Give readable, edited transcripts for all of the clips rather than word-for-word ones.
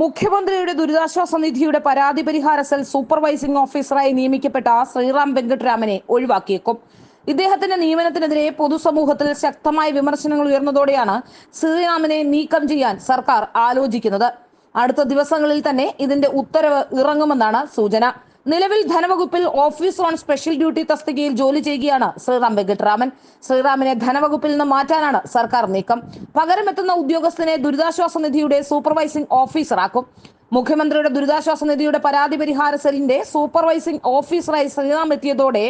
മുഖ്യമന്ത്രിയുടെ ദുരിതാശ്വാസ നിധിയുടെ പരാതി പരിഹാര സെൽ സൂപ്പർവൈസിംഗ് ഓഫീസറായി നിയമിക്കപ്പെട്ട ശ്രീറാം വെങ്കിട്ടരാമനെ ഒഴിവാക്കിയേക്കും. ഇദ്ദേഹത്തിന്റെ നിയമനത്തിനെതിരെ പൊതുസമൂഹത്തിൽ ശക്തമായ വിമർശനങ്ങൾ ഉയർന്നതോടെയാണ് ശ്രീറാമിനെ നീക്കം ചെയ്യാൻ സർക്കാർ ആലോചിക്കുന്നത്. അടുത്ത ദിവസങ്ങളിൽ തന്നെ ഇതിന്റെ ഉത്തരവ് ഇറങ്ങുമെന്നാണ് സൂചന. നിലവിൽ ധനവകുപ്പിൽ ഓഫീസർ ഓൺ സ്പെഷ്യൽ ഡ്യൂട്ടി തസ്തികയിൽ ജോലി ചെയ്യുകയാണ് ശ്രീറാം വെങ്കിട്ടരാമൻ. ശ്രീറാമിനെ ധനവകുപ്പിൽ നിന്ന് മാറ്റാനാണ് സർക്കാർ നീക്കം. പകരമെത്തുന്ന ഉദ്യോഗസ്ഥനെ ദുരിതാശ്വാസ നിധിയുടെ സൂപ്പർവൈസിംഗ് ഓഫീസറാക്കും. മുഖ്യമന്ത്രിയുടെ ദുരിതാശ്വാസ നിധിയുടെ പരാതി പരിഹാര സെല്ലിന്റെ സൂപ്പർവൈസിംഗ് ഓഫീസറായി ശ്രീറാം എത്തിയതോടെ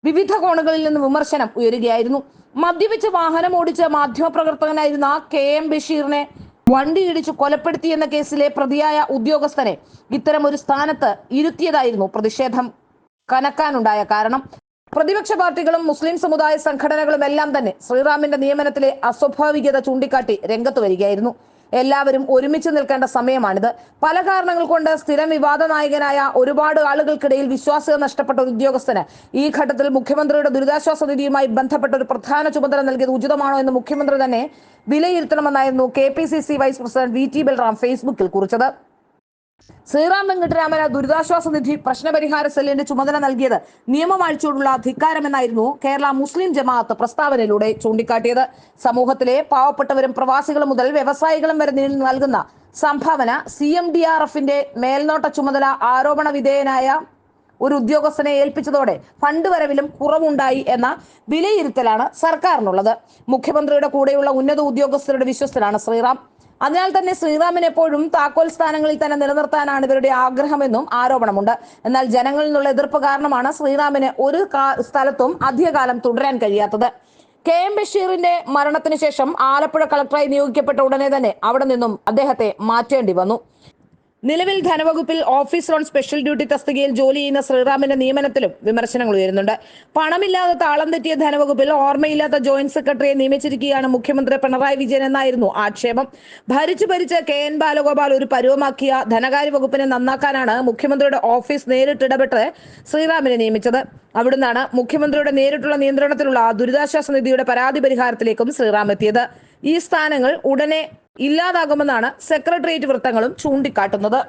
വിവിധ കോണുകളിൽ നിന്ന് വിമർശനം ഉയരുകയായിരുന്നു. മദ്യപിച്ച് വാഹനം ഓടിച്ച് മാധ്യമപ്രവർത്തകനായിരുന്ന KM ബഷീറിനെ വണ്ടിയിടിച്ചു കൊലപ്പെടുത്തിയെന്ന കേസിലെ പ്രതിയായ ഉദ്യോഗസ്ഥനെ ഇത്തരം ഒരു സ്ഥാനത്ത് ഇരുത്തിയതായിരുന്നു പ്രതിഷേധം കനക്കാനുണ്ടായ കാരണം. പ്രതിപക്ഷ പാർട്ടികളും മുസ്ലിം സമുദായ സംഘടനകളും എല്ലാം തന്നെ ശ്രീറാമിന്റെ നിയമനത്തിലെ അസ്വാഭാവികത ചൂണ്ടിക്കാട്ടി രംഗത്ത് വരികയായിരുന്നു. എല്ലാവരും ഒരുമിച്ച് നിൽക്കേണ്ട സമയമാണിത്. പല കാരണങ്ങൾ കൊണ്ട് സ്ഥിരം വിവാദ നായകനായ ഒരുപാട് ആളുകൾക്കിടയിൽ വിശ്വാസ്യത നഷ്ടപ്പെട്ട ഒരു ഉദ്യോഗസ്ഥന് ഈ ഘട്ടത്തിൽ മുഖ്യമന്ത്രിയുടെ ദുരിതാശ്വാസ നിധിയുമായി ബന്ധപ്പെട്ട ഒരു പ്രധാന ചുമതല നൽകിയത് ഉചിതമാണോ എന്ന് മുഖ്യമന്ത്രി തന്നെ വിലയിരുത്തണമെന്നായിരുന്നു KPCC vice president VT Balram ഫേസ്ബുക്കിൽ കുറിച്ചത്. ശ്രീറാം വെങ്കിട്ടരാമന് ദുരിതാശ്വാസ നിധി പ്രശ്നപരിഹാര സെല്ലിന്റെ ചുമതല നൽകിയത് നിയമവാഴ്ചയോടുള്ള ധിക്കാരമെന്നായിരുന്നു കേരള മുസ്ലിം ജമാഅത്ത് പ്രസ്താവനയിലൂടെ ചൂണ്ടിക്കാട്ടിയത്. സമൂഹത്തിലെ പാവപ്പെട്ടവരും പ്രവാസികളും മുതൽ വ്യവസായികളും വരെ നൽകുന്ന സംഭാവന CMDRFന്റെ മേൽനോട്ട ചുമതല ആരോപണ വിധേയനായ ഒരു ഉദ്യോഗസ്ഥനെ ഏൽപ്പിച്ചതോടെ ഫണ്ട് വരവിലും കുറവുണ്ടായി എന്ന വിലയിരുത്തലാണ് സർക്കാരിനുള്ളത്. മുഖ്യമന്ത്രിയുടെ കൂടെയുള്ള ഉന്നത ഉദ്യോഗസ്ഥരുടെ വിശ്വസ്തനാണ് ശ്രീറാം. അതിനാൽ തന്നെ ശ്രീറാമിനെ എപ്പോഴും താക്കോൽ സ്ഥാനങ്ങളിൽ തന്നെ നിലനിർത്താനാണ് ഇവരുടെ ആഗ്രഹമെന്നും ആരോപണമുണ്ട്. എന്നാൽ ജനങ്ങളിൽ നിന്നുള്ള എതിർപ്പ് കാരണമാണ് ശ്രീറാമിന് ഒരു സ്ഥലത്തും അധികകാലം തുടരാൻ കഴിയാത്തത്. KM ബഷീറിന്റെ മരണത്തിന് ശേഷം ആലപ്പുഴ കളക്ടറായി നിയോഗിക്കപ്പെട്ട ഉടനെ തന്നെ അവിടെ നിന്നും അദ്ദേഹത്തെ മാറ്റേണ്ടി വന്നു. നിലവിൽ ധനവകുപ്പിൽ ഓഫീസർ ഓൺ സ്പെഷ്യൽ ഡ്യൂട്ടി തസ്തികയിൽ ജോലി ചെയ്യുന്ന ശ്രീറാമിന്റെ നിയമനത്തിലും വിമർശനങ്ങൾ ഉയരുന്നുണ്ട്. പണമില്ലാതെ താളം തെറ്റിയ ധനവകുപ്പിൽ ഓർമ്മയില്ലാത്ത ജോയിന്റ് സെക്രട്ടറിയെ നിയമിച്ചിരിക്കുകയാണ് മുഖ്യമന്ത്രി പിണറായി വിജയൻ എന്നായിരുന്നു ആക്ഷേപം. ഭരിച്ച് KN ബാലഗോപാൽ ഒരു പരുവമാക്കിയ ധനകാര്യ വകുപ്പിനെ നന്നാക്കാനാണ് മുഖ്യമന്ത്രിയുടെ ഓഫീസ് നേരിട്ടിടപെട്ട് ശ്രീറാമിനെ നിയമിച്ചത്. അവിടുന്നാണ് മുഖ്യമന്ത്രിയുടെ നേരിട്ടുള്ള നിയന്ത്രണത്തിലുള്ള ദുരിതാശ്വാസ നിധിയുടെ പരാതി പരിഹാരത്തിലേക്കും ശ്രീറാം എത്തിയത്. ഈ സ്ഥാനങ്ങൾ ഉടനെ ഇല്ലാതാകുമെന്നാണ് സെക്രട്ടേറിയറ്റ് വൃത്തങ്ങളും ചൂണ്ടിക്കാട്ടുന്നത്.